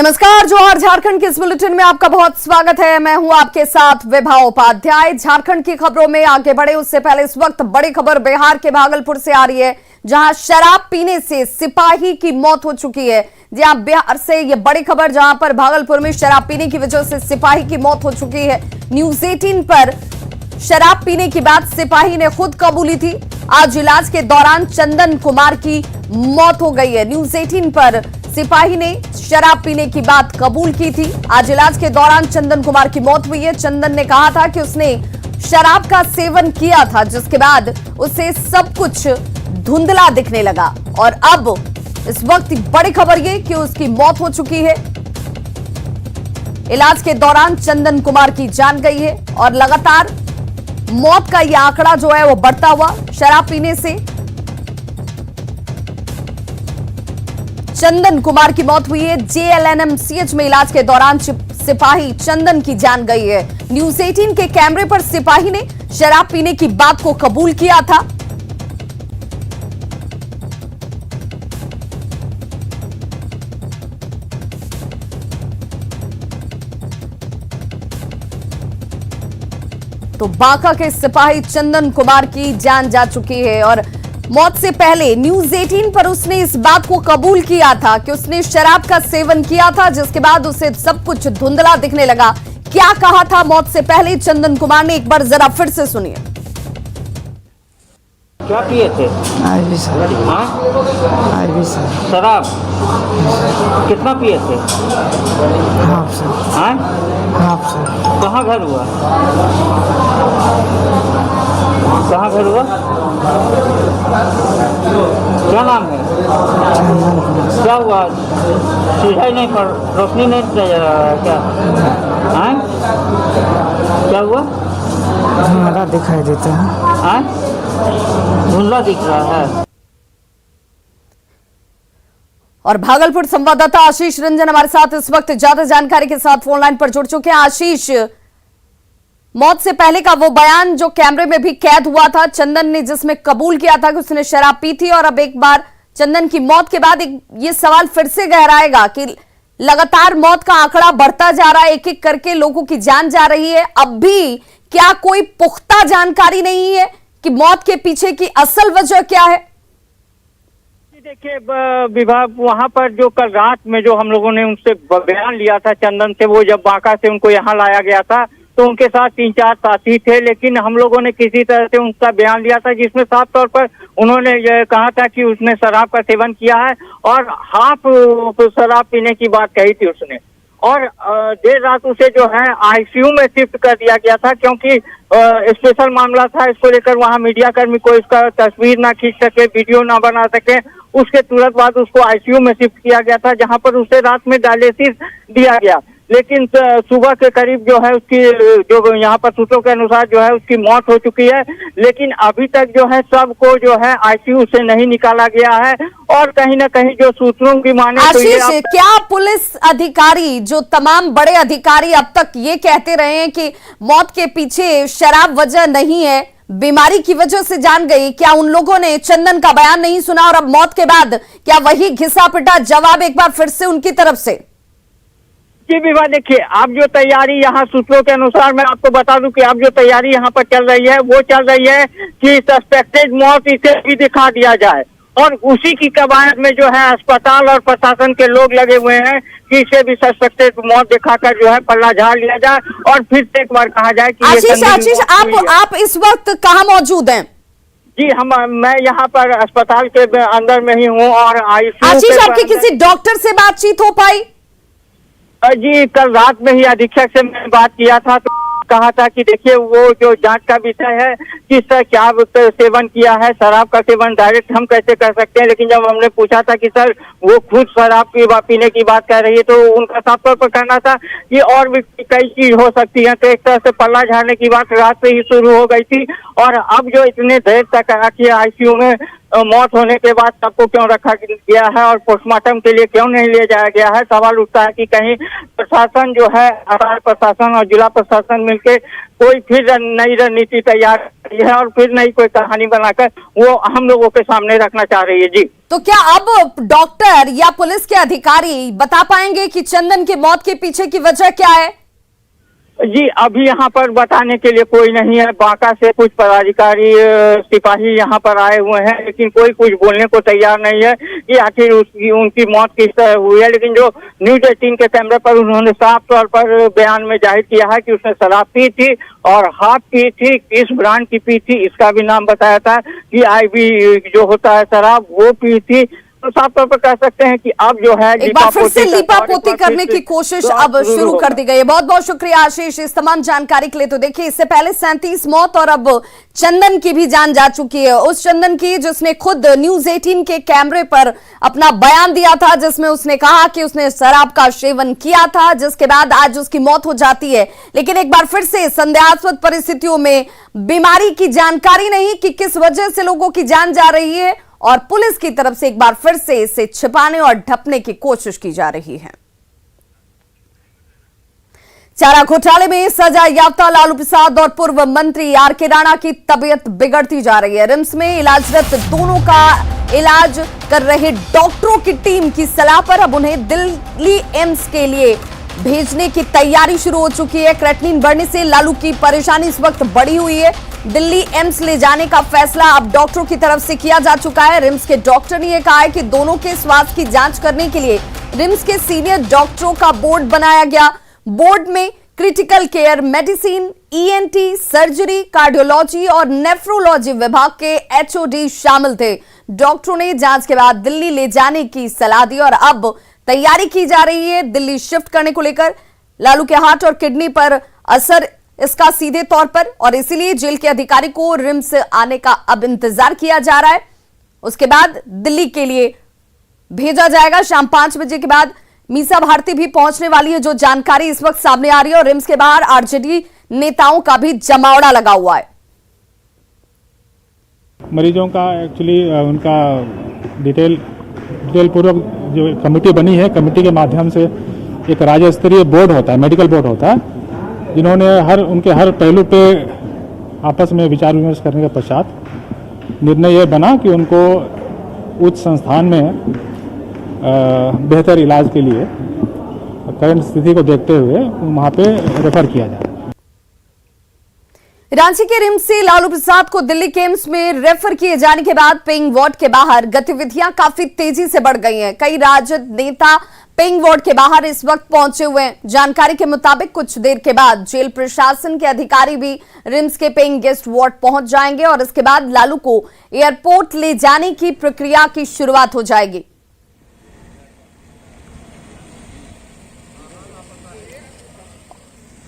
नमस्कार, जोहार। झारखंड के इस बुलेटिन में आपका बहुत स्वागत है। मैं हूं आपके साथ विभा उपाध्याय। झारखंड की खबरों में आगे बढ़े उससे पहले इस वक्त बड़ी खबर बिहार के भागलपुर से आ रही है, जहां शराब पीने से सिपाही की मौत हो चुकी है। जी हां, बिहार से ये बड़ी खबर, जहां पर भागलपुर में शराब पीने की वजह से सिपाही की मौत हो चुकी है। न्यूज 18 पर शराब पीने की बात सिपाही ने खुद कबूली थी। आज इलाज के दौरान चंदन कुमार की मौत हो गई है। न्यूज 18 पर सिपाही ने शराब पीने की बात कबूल की थी। आज इलाज के दौरान चंदन कुमार की मौत हुई है। चंदन ने कहा था कि उसने शराब का सेवन किया था, जिसके बाद उसे सब कुछ धुंधला दिखने लगा। और अब इस वक्त बड़ी खबर ये कि उसकी मौत हो चुकी है। इलाज के दौरान चंदन कुमार की जान गई है और लगातार मौत का यह आंकड़ा जो है वो बढ़ता हुआ। शराब पीने से चंदन कुमार की मौत हुई है। JLNMCH में इलाज के दौरान सिपाही चंदन की जान गई है। न्यूज 18 के कैमरे पर सिपाही ने शराब पीने की बात को कबूल किया था। तो बांका के सिपाही चंदन कुमार की जान जा चुकी है और मौत से पहले न्यूज 18 पर उसने इस बात को कबूल किया था कि उसने शराब का सेवन किया था, जिसके बाद उसे सब कुछ धुंधला दिखने लगा। क्या कहा था मौत से पहले चंदन कुमार ने, एक बार जरा फिर से सुनिए। क्या पिए थे? IV sir. हाँ? IV sir. शराब कितना पिए थे? Half sir. हाँ? Half sir. कहाँ घर हुआ? कहाँ घर हुआ? क्या नाम है? चंदन कुमार। क्या हुआ? सीधा ही नहीं पड़, रोशनी नहीं नजर आ रहा है क्या? हाँ? क्या हुआ? धुंधला दिखाई देता है। हाँ? धुंधला दिख रहा है। और भागलपुर संवाददाता आशीष रंजन हमारे साथ इस वक्त ज्यादा जानकारी के साथ फोन लाइन पर जुड़ चुके हैं। आशीष, मौत से पहले का वो बयान जो कैमरे में भी कैद हुआ था चंदन ने, जिसमें कबूल किया था कि उसने शराब पी थी, और अब एक बार चंदन की मौत के बाद ये सवाल फिर से गहराएगा कि लगातार मौत का आंकड़ा बढ़ता जा रहा है, एक एक करके लोगों की जान जा रही है। अब भी क्या कोई पुख्ता जानकारी नहीं है कि मौत के पीछे की असल वजह क्या है? देखिए विभाग, वहाँ पर जो कल रात में जो हम लोगों ने उनसे बयान लिया था चंदन से, वो जब बांका से उनको यहाँ लाया गया था तो उनके साथ 3-4 साथी थे, लेकिन हम लोगों ने किसी तरह से उनका बयान लिया था जिसमें साफ तौर पर उन्होंने ये कहा था कि उसने शराब का सेवन किया है और हाफ शराब पीने की बात कही थी उसने। और देर रात उसे जो है ICU में शिफ्ट कर दिया गया था, क्योंकि स्पेशल मामला था। इसको लेकर वहाँ मीडिया कर्मी को इसका तस्वीर ना खींच सके, वीडियो ना बना सके। उसके तुरंत बाद उसको ICU में शिफ्ट किया गया था, जहाँ पर उसे रात में डायलिसिस दिया गया। लेकिन सुबह के करीब जो है उसकी, जो यहाँ पर सूत्रों के अनुसार जो है उसकी मौत हो चुकी है। लेकिन अभी तक जो है सबको जो है ICU से नहीं निकाला गया है। और कहीं ना कहीं जो सूत्रों की माने तो ये क्या पुलिस अधिकारी, जो तमाम बड़े अधिकारी अब तक ये कहते रहे हैं कि मौत के पीछे शराब वजह नहीं है, बीमारी की वजह से जान गई, क्या उन लोगों ने चंदन का बयान नहीं सुना? और अब मौत के बाद क्या वही घिसा पिटा जवाब एक बार फिर से उनकी तरफ से? जी विवाह, देखिए अब जो तैयारी यहाँ सूत्रों के अनुसार मैं आपको बता दूं कि अब जो तैयारी यहाँ पर चल रही है वो चल रही है कि सस्पेक्टेड मौत इसे भी दिखा दिया जाए, और उसी की कवायद में जो है अस्पताल और प्रशासन के लोग लगे हुए हैं कि इसे भी सस्पेक्टेड मौत दिखाकर जो है पल्ला झाड़ लिया जाए और फिर से एक बार कहा जाए कि आशीष, आप इस वक्त कहाँ मौजूद हैं? जी मैं यहाँ पर अस्पताल के अंदर में ही हूँ। और आशीष, आपकी किसी डॉक्टर से बातचीत हो पाई? जी कल रात में ही अधीक्षक से मैंने बात किया था, तो कहा था कि देखिए वो जो जांच का विषय है कि सर क्या सेवन किया है, शराब का सेवन डायरेक्ट हम कैसे कर सकते हैं। लेकिन जब हमने पूछा था कि सर वो खुद शराब पीने की बात कर रही है, तो उनका साफ तौर पर कहना था कि और भी कई चीज हो सकती है। तो एक तरह से पल्ला झाड़ने की बात रात से ही शुरू हो गई थी। और अब जो इतने देर तक आके ICU में मौत होने के बाद सबको क्यों रखा गया है और पोस्टमार्टम के लिए क्यों नहीं ले जाया गया है। सवाल उठता है कि कहीं प्रशासन जो है, आधार प्रशासन और जिला प्रशासन मिलकर कोई फिर नई रणनीति तैयार की है और फिर नई कोई कहानी बनाकर वो हम लोगों के सामने रखना चाह रही है। जी, तो क्या अब डॉक्टर या पुलिस के अधिकारी बता पाएंगे कि चंदन की मौत के पीछे की वजह क्या है? जी, अभी यहाँ पर बताने के लिए कोई नहीं है। बांका से कुछ पदाधिकारी सिपाही यहाँ पर आए हुए हैं, लेकिन कोई कुछ बोलने को तैयार नहीं है कि आखिर उनकी मौत किस तरह हुई है। लेकिन जो न्यूज 18 के कैमरे पर उन्होंने साफ तौर पर बयान में जाहिर किया है कि उसने शराब पी थी और हाफ पी थी, किस ब्रांड की पी थी इसका भी नाम बताया था कि IB जो होता है शराब वो पी थी। तो साफ तौर पर कह सकते हैं कि अब जो है एक बार फिर से लीपापोती करने की कोशिश अब शुरू कर दी गई है। बहुत बहुत शुक्रिया आशीष इस तमाम जानकारी के लिए। तो देखिए, इससे पहले 37 मौत और अब चंदन की भी जान जा चुकी है। उस चंदन की जिसने खुद न्यूज 18 के कैमरे पर अपना बयान दिया था, जिसमें उसने कहा कि उसने शराब का सेवन किया था, जिसके बाद आज उसकी मौत हो जाती है। लेकिन एक बार फिर से संदेहास्पद परिस्थितियों में बीमारी की जानकारी नहीं कि किस वजह से लोगों की जान जा रही है, और पुलिस की तरफ से एक बार फिर से इसे छिपाने और ढकने की कोशिश की जा रही है। चारा घोटाले में सजा याफ्ता लालू प्रसाद और पूर्व मंत्री आर.के. राणा की तबीयत बिगड़ती जा रही है। रिम्स में इलाजरत दोनों का इलाज कर रहे डॉक्टरों की टीम की सलाह पर अब उन्हें दिल्ली एम्स के लिए भेजने की तैयारी शुरू हो चुकी है। क्रेटनिन बढ़ने से लालू की परेशानी इस वक्त बढ़ी हुई है। दिल्ली एम्स ले जाने का फैसला अब डॉक्टरों की तरफ से किया जा चुका है। रिम्स के डॉक्टर ने यह कहा है कि दोनों के स्वास्थ्य की जांच करने के लिए रिम्स के सीनियर डॉक्टरों का बोर्ड बनाया गया। बोर्ड में critical care medicine, ENT, surgery, cardiology और नेफ्रोलॉजी विभाग के HOD शामिल थे। डॉक्टरों ने जांच के बाद दिल्ली ले जाने की सलाह दी और अब तैयारी की जा रही है दिल्ली शिफ्ट करने को लेकर। लालू के हार्ट और किडनी पर असर इसका सीधे तौर पर, और इसीलिए जेल के अधिकारी को रिम्स आने का अब इंतजार किया जा रहा है। उसके बाद दिल्ली के लिए भेजा जाएगा। शाम 5 बजे के बाद मीसा भारती भी पहुंचने वाली है, जो जानकारी इस वक्त सामने आ रही है। और रिम्स के बाहर RJD नेताओं का भी जमावड़ा लगा हुआ है। मरीजों का एक्चुअली उनका डिटेल पूर्वक जो कमेटी बनी है, कमेटी के माध्यम से एक राज्य स्तरीय बोर्ड होता है, मेडिकल बोर्ड होता है, जिन्होंने उनके हर पहलू पे आपस में विचार विमर्श करने के पश्चात निर्णय यह बना कि उनको उच्च संस्थान में बेहतर इलाज के लिए करंट स्थिति को देखते हुए वहाँ पे रेफर किया जाए। रांची के रिम्स से लालू प्रसाद को दिल्ली के एम्स में रेफर किए जाने के बाद पेइंग वार्ड के बाहर गतिविधियां काफी तेजी से बढ़ गई हैं। कई राजद नेता पेइंग वार्ड के बाहर इस वक्त पहुंचे हुए हैं। जानकारी के मुताबिक कुछ देर के बाद जेल प्रशासन के अधिकारी भी रिम्स के पेइंग गेस्ट वार्ड पहुंच जाएंगे और इसके बाद लालू को एयरपोर्ट ले जाने की प्रक्रिया की शुरुआत हो जाएगी।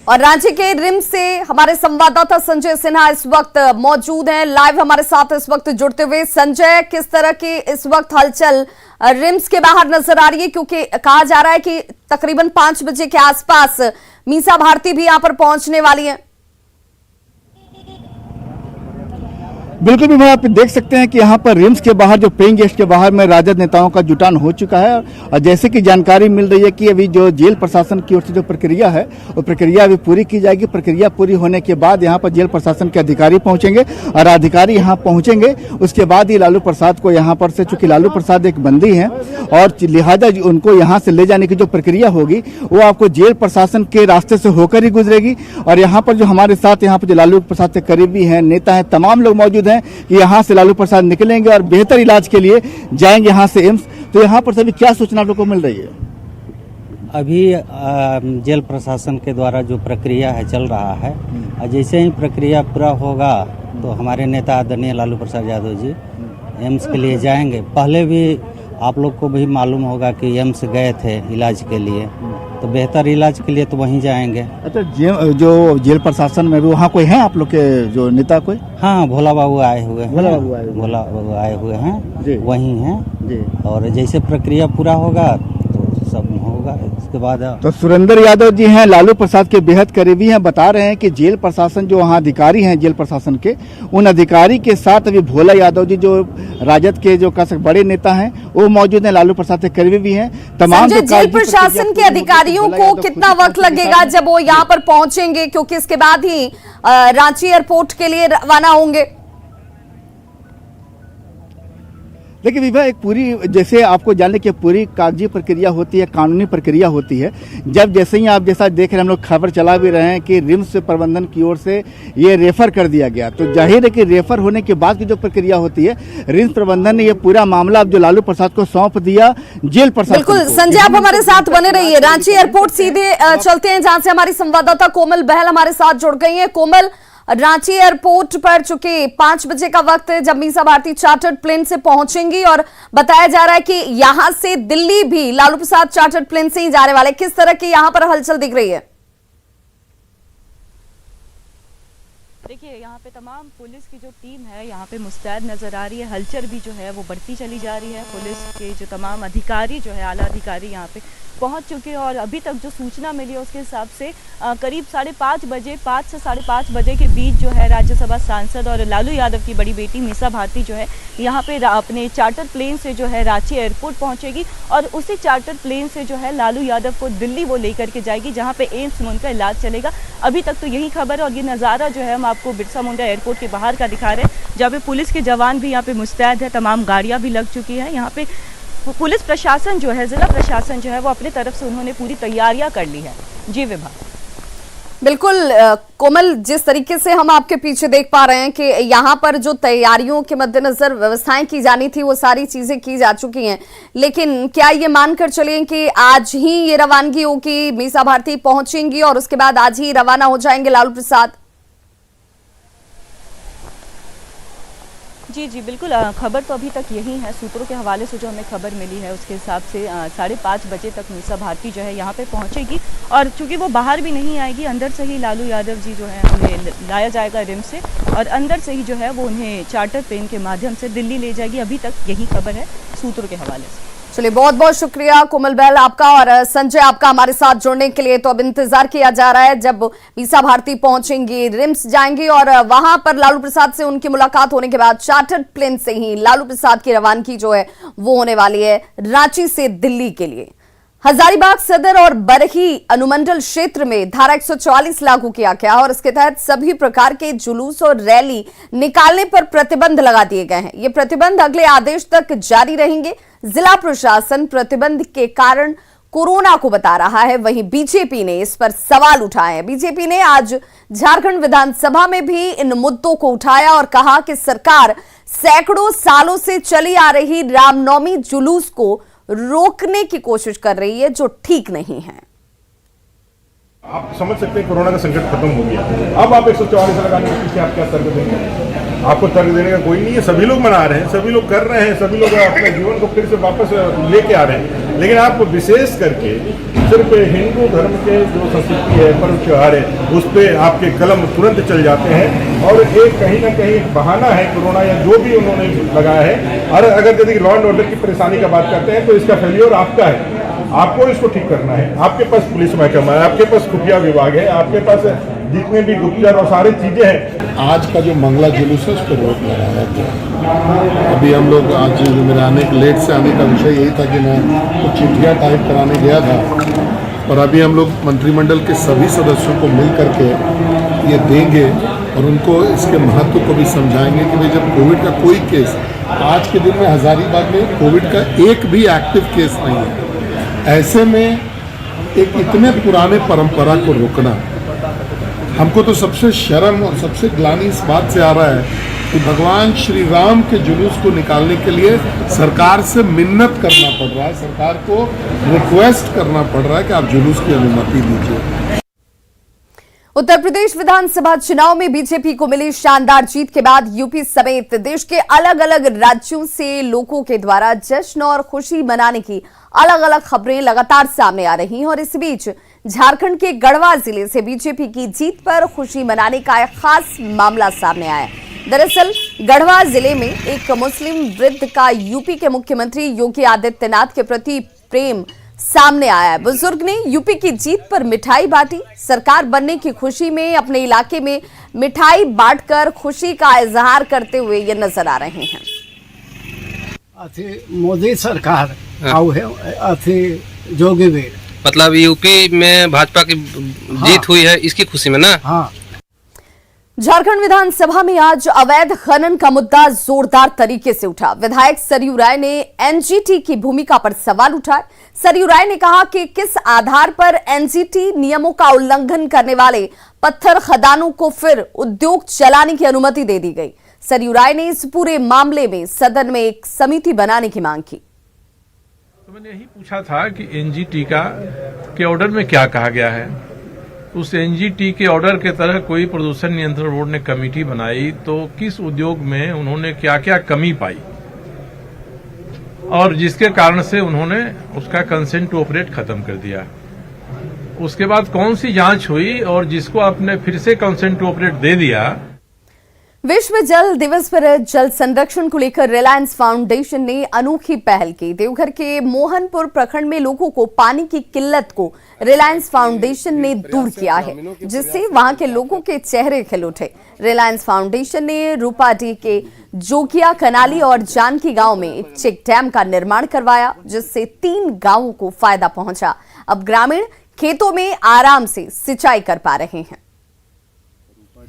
और रांची के रिम्स से हमारे संवाददाता संजय सिन्हा इस वक्त मौजूद हैं, लाइव हमारे साथ इस वक्त जुड़ते हुए। संजय, किस तरह की इस वक्त हलचल रिम्स के बाहर नजर आ रही है, क्योंकि कहा जा रहा है कि तकरीबन 5 बजे के आसपास मीसा भारती भी यहां पर पहुंचने वाली है। बिल्कुल भी आप देख सकते हैं कि यहाँ पर रिम्स के बाहर जो पेइंग गेस्ट के बाहर में राजद नेताओं का जुटान हो चुका है। और जैसे कि जानकारी मिल रही है कि अभी जो जेल प्रशासन की ओर से जो प्रक्रिया है वो प्रक्रिया अभी पूरी की जाएगी। प्रक्रिया पूरी होने के बाद यहाँ पर जेल प्रशासन के अधिकारी पहुंचेंगे और अधिकारी यहाँ पहुंचेंगे उसके बाद ही लालू प्रसाद को यहाँ पर से, चूंकि लालू प्रसाद एक बंदी है और लिहाजा उनको यहाँ से ले जाने की जो प्रक्रिया होगी वो आपको जेल प्रशासन के रास्ते से होकर ही गुजरेगी। और यहाँ पर जो हमारे साथ यहाँ पर जो लालू प्रसाद से करीबी है, नेता है, तमाम लोग मौजूद हैं कि यहाँ से लालू प्रसाद निकलेंगे और बेहतर इलाज के लिए जाएंगे यहाँ से एम्स। तो यहाँ पर सभी क्या सूचना लोगों को मिल रही है? अभी जेल प्रशासन के द्वारा जो प्रक्रिया है चल रहा है, और जैसे ही प्रक्रिया पूरा होगा तो हमारे नेता आदरणीय लालू प्रसाद यादव जी एम्स के लिए जाएंगे। पहले भी आप लोग को भी मालूम होगा कि एम्स गए थे इलाज के लिए, तो बेहतर इलाज के लिए तो वहीं जाएंगे। अच्छा, जो जेल प्रशासन में भी वहाँ कोई है आप लोग के जो नेता कोई? हाँ, भोला बाबू आए हुए हैं, भोला बाबू आए हुए हैं, वहीं हैं। और जैसे प्रक्रिया पूरा होगा तो सब होगा। उसके बाद तो सुरेंद्र यादव जी हैं, लालू प्रसाद के बेहद करीबी हैं, बता रहे हैं कि जेल प्रशासन जो वहाँ अधिकारी हैं जेल प्रशासन के, उन अधिकारी के साथ अभी भोला यादव जी जो राजद के जो बड़े नेता हैं वो मौजूद हैं, लालू प्रसाद के करीबी भी हैं। तमाम संजय, जेल प्रशासन के अधिकारियों को कितना वक्त लगेगा जब वो यहाँ पर पहुंचेंगे, क्योंकि इसके बाद ही रांची एयरपोर्ट के लिए रवाना होंगे? देखिए विभा, एक पूरी जैसे आपको जानने की पूरी कागजी प्रक्रिया होती है, कानूनी प्रक्रिया होती है। जब जैसे ही आप जैसा देख रहे हैं, हम लोग खबर चला भी रहे हैं कि रिम्स प्रबंधन की ओर से ये रेफर कर दिया गया, तो जाहिर है कि रेफर होने के बाद की जो प्रक्रिया होती है, रिम्स प्रबंधन ने ये पूरा मामला अब जो लालू प्रसाद को सौंप दिया जेल प्रशासन। बिल्कुल संजय, आप हमारे साथ बने रहिए। रांची एयरपोर्ट सीधे चलते हैं जहां से हमारी संवाददाता कोमल बहल हमारे साथ जुड़ गई है। कोमल, रांची एयरपोर्ट पर चूंकि 5 बजे का वक्त है जब मीसा भारती चार्टर्ड प्लेन से पहुंचेंगी, और बताया जा रहा है कि यहां से दिल्ली भी लालू प्रसाद चार्टर्ड प्लेन से ही जाने वाले। किस तरह की यहां पर हलचल दिख रही है? देखिए, यहाँ पे तमाम पुलिस की जो टीम है यहाँ पे मुस्तैद नज़र आ रही है। हलचल भी जो है वो बढ़ती चली जा रही है। पुलिस के जो तमाम अधिकारी जो है, आला अधिकारी यहाँ पे पहुँच चुके हैं, और अभी तक जो सूचना मिली है उसके हिसाब से करीब 5:30 बजे, 5 से 5:30 बजे के बीच जो है राज्यसभा सांसद और लालू यादव की बड़ी बेटी मीसा भारती जो है यहाँ पे अपने चार्टर प्लेन से जो है रांची एयरपोर्ट पहुँचेगी, और उसी चार्टर प्लेन से जो है लालू यादव को दिल्ली वो लेकर के जाएगी, जहाँ पे एम्स में उनका इलाज चलेगा। अभी तक तो यही खबर है, और ये नज़ारा जो है हम आपको बिरसा मुंडा एयरपोर्ट के बाहर का दिखा रहे हैं, जहाँ पे पुलिस के जवान भी यहाँ पे मुस्तैद है। तमाम गाड़ियाँ भी लग चुकी हैं यहाँ पे। पुलिस प्रशासन जो है, जिला प्रशासन जो है वो अपनी तरफ से उन्होंने पूरी तैयारियां कर ली है। जी विभा। बिल्कुल कोमल, जिस तरीके से हम आपके पीछे देख पा रहे हैं कि यहाँ पर जो तैयारियों के मद्देनजर व्यवस्थाएं की जानी थी वो सारी चीजें की जा चुकी हैं, लेकिन क्या ये मानकर चलें कि आज ही ये रवानगी होगी, मीसा भारती पहुंचेंगी और उसके बाद आज ही रवाना हो जाएंगे लालू प्रसाद? जी बिल्कुल, खबर तो अभी तक यही है। सूत्रों के हवाले से जो हमें खबर मिली है उसके हिसाब से 5:30 बजे तक मीसा भारती जो है यहाँ पे पहुँचेगी, और चूंकि वो बाहर भी नहीं आएगी, अंदर से ही लालू यादव जी जो है उन्हें लाया जाएगा रिम्स से, और अंदर से ही जो है वो उन्हें चार्टर प्लेन के माध्यम से दिल्ली ले जाएगी। अभी तक यही खबर है सूत्रों के हवाले से। चलिए, बहुत बहुत शुक्रिया कोमल बहल आपका, और संजय आपका हमारे साथ जुड़ने के लिए। तो अब इंतजार किया जा रहा है जब मीसा भारती पहुंचेंगी, रिम्स जाएंगी, और वहां पर लालू प्रसाद से उनकी मुलाकात होने के बाद चार्टर्ड प्लेन से ही लालू प्रसाद की रवानगी जो है वो होने वाली है रांची से दिल्ली के लिए। हजारीबाग सदर और बरही अनुमंडल क्षेत्र में धारा 144 लागू किया गया और इसके तहत सभी प्रकार के जुलूस और रैली निकालने पर प्रतिबंध लगा दिए गए हैं। ये प्रतिबंध अगले आदेश तक जारी रहेंगे। जिला प्रशासन प्रतिबंध के कारण कोरोना को बता रहा है, वहीं बीजेपी ने इस पर सवाल उठाए हैं। बीजेपी ने आज झारखंड विधानसभा में भी इन मुद्दों को उठाया और कहा कि सरकार सैकड़ों सालों से चली आ रही रामनवमी जुलूस को रोकने की कोशिश कर रही है, जो ठीक नहीं है। आप समझ सकते हैं कोरोना का संकट खत्म हो गया। अब आप 144 लगाने के पीछे आप क्या तर्क देंगे? आपको तर्क देने का कोई नहीं है। सभी लोग मना रहे हैं, सभी लोग कर रहे हैं, सभी लोग अपने जीवन को फिर से वापस लेके आ रहे हैं, लेकिन आप विशेष करके सिर्फ हिंदू धर्म के जो संस्कृति है, पर्व त्योहार है, उस पर आपके कलम तुरंत चल जाते हैं, और एक कहीं ना कहीं एक बहाना है कोरोना या जो भी उन्होंने लगाया है। और अगर यदि लॉ एंड ऑर्डर की परेशानी का बात करते हैं तो इसका फेल्योर आपका है, आपको इसको ठीक करना है। आपके पास पुलिस महकमा है, आपके पास खुफिया विभाग है, आपके पास जितने भी गुप्तचर और सारी चीजें हैं। आज का जो मंगला जुलूस है उस पर रोक लगाया गया। अभी हम लोग आज मेरे आने के लेट से आने का विषय यही था कि मैं कुछ चिट्ठियाँ टाइप कराने गया था, और अभी हम लोग मंत्रिमंडल के सभी सदस्यों को मिल करके ये देंगे और उनको इसके महत्व को भी समझाएंगे कि भाई जब कोविड का कोई केस, आज के दिन में हजारीबाग में कोविड का एक भी एक्टिव केस नहीं है, ऐसे में एक इतने पुराने परंपरा को रोकना, हमको तो सबसे शर्म और सबसे ग्लानि इस बात से आ रहा है कि भगवान श्री राम के जुलूस को निकालने के लिए सरकार से मिन्नत करना पड़ रहा है, सरकार को रिक्वेस्ट करना पड़ रहा है कि आप जुलूस की अनुमति दीजिए। उत्तर प्रदेश विधानसभा चुनाव में बीजेपी को मिली शानदार जीत के बाद यूपी समेत देश के अलग अलग राज्यों से लोगों के द्वारा जश्न और खुशी मनाने की अलग अलग खबरें लगातार सामने आ रही हैं, और इस बीच झारखंड के गढ़वा जिले से बीजेपी की जीत पर खुशी मनाने का एक खास मामला सामने आया। दरअसल गढ़वा जिले में एक मुस्लिम वृद्ध का यूपी के मुख्यमंत्री योगी आदित्यनाथ के प्रति प्रेम सामने आया है। बुजुर्ग ने यूपी की जीत पर मिठाई बांटी। सरकार बनने की खुशी में अपने इलाके में मिठाई बांटकर खुशी का इजहार करते हुए ये नजर आ रहे हैं। मोदी सरकार जोगी वीर, मतलब यूपी में भाजपा की जीत हुई है, इसकी खुशी में ना। हाँ। झारखंड विधानसभा में आज अवैध खनन का मुद्दा जोरदार तरीके से उठा। विधायक सरयू राय ने एनजीटी की भूमिका पर सवाल उठाए। सरयू राय ने कहा कि किस आधार पर एनजीटी नियमों का उल्लंघन करने वाले पत्थर खदानों को फिर उद्योग चलाने की अनुमति दे दी गई। सरयू राय ने इस पूरे मामले में सदन में एक समिति बनाने की मांग की। तो मैंने यही पूछा था कि एनजीटी के ऑर्डर में क्या कहा गया है। उस एनजीटी के ऑर्डर के तरह कोई प्रदूषण नियंत्रण बोर्ड ने कमेटी बनाई तो किस उद्योग में उन्होंने क्या क्या कमी पाई और जिसके कारण से उन्होंने उसका कंसेंट टू ऑपरेट खत्म कर दिया। उसके बाद कौन सी जांच हुई और जिसको आपने फिर से कंसेंट टू ऑपरेट दे दिया। विश्व जल दिवस पर जल संरक्षण को लेकर रिलायंस फाउंडेशन ने अनोखी पहल की। देवघर के मोहनपुर प्रखंड में लोगों को पानी की किल्लत को रिलायंस फाउंडेशन ने दूर किया है, जिससे वहां के लोगों के चेहरे खिल उठे। रिलायंस फाउंडेशन ने रूपाडीह के जोगिया कनाली और जानकी गांव में एक चेक डैम का निर्माण करवाया, जिससे 3 गांवों को फायदा पहुंचा। अब ग्रामीण खेतों में आराम से सिंचाई कर पा रहे हैं।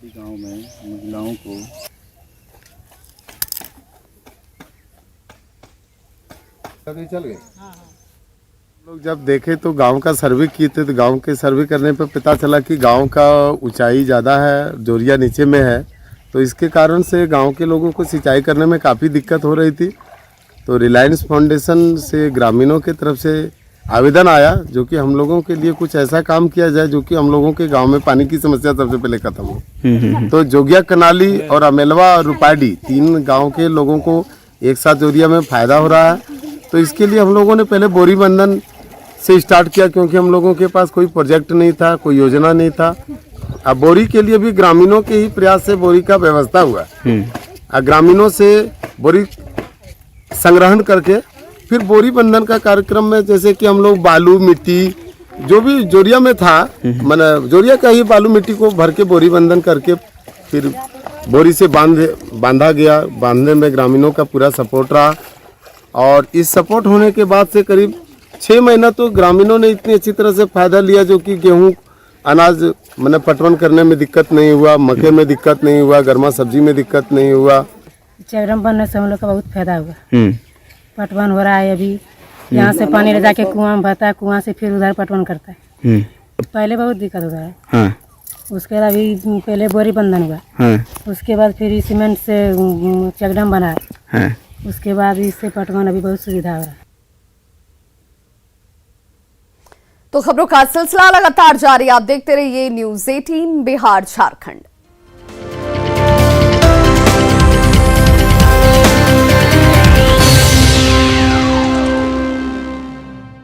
गांव में महिलाओं को चल गए। लोग जब देखे तो गांव का सर्वे किए थे, तो गांव के सर्वे करने पर पता चला कि गांव का ऊंचाई ज़्यादा है, जोरिया नीचे में है, तो इसके कारण से गांव के लोगों को सिंचाई करने में काफ़ी दिक्कत हो रही थी। तो रिलायंस फाउंडेशन से ग्रामीणों की तरफ से आवेदन आया जो कि हम लोगों के लिए कुछ ऐसा काम किया जाए जो कि हम लोगों के गांव में पानी की समस्या सबसे पहले खत्म हो। तो जोगिया कनाली और अमेलवा और रूपाडी 3 गांव के लोगों को एक साथ जोरिया में फायदा हो रहा है। तो इसके लिए हम लोगों ने पहले बोरी बंधन से स्टार्ट किया, क्योंकि हम लोगों के पास कोई प्रोजेक्ट नहीं था, कोई योजना नहीं था। अब बोरी के लिए भी ग्रामीणों के ही प्रयास से बोरी का व्यवस्था हुआ। ग्रामीणों से बोरी संग्रहण करके फिर बोरी बंधन का कार्यक्रम में जैसे कि हम लोग बालू मिट्टी जो भी जोरिया में था, मतलब जोरिया का ही बालू मिट्टी को भर के बोरी बंधन करके फिर बोरी से बांधा गया। बांधने में ग्रामीणों का पूरा सपोर्ट रहा और इस सपोर्ट होने के बाद से करीब 6 महीना तो ग्रामीणों ने इतनी अच्छी तरह से फायदा लिया जो कि गेहूं अनाज मतलब पटवन करने में दिक्कत नहीं हुआ, मक्के में दिक्कत नहीं हुआ, गर्मा सब्जी में दिक्कत नहीं हुआ। चेक बनने से हम लोग का बहुत फायदा हुआ। पटवन हो रहा है अभी, यहाँ से पानी ले जाके कुआं में भरता है, कुआं से फिर उधर पटवन करता है। पहले बहुत दिक्कत होता है। हाँ। उसके बाद अभी पहले बोरी बंधन हुआ। हाँ। उसके बाद फिर सीमेंट से चेकडैम बना। हाँ। उसके बाद इससे पटवन अभी बहुत सुविधा हो रहा है। तो खबरों का सिलसिला लगातार जारी, आप देखते रहिए न्यूज़ 18 बिहार झारखंड।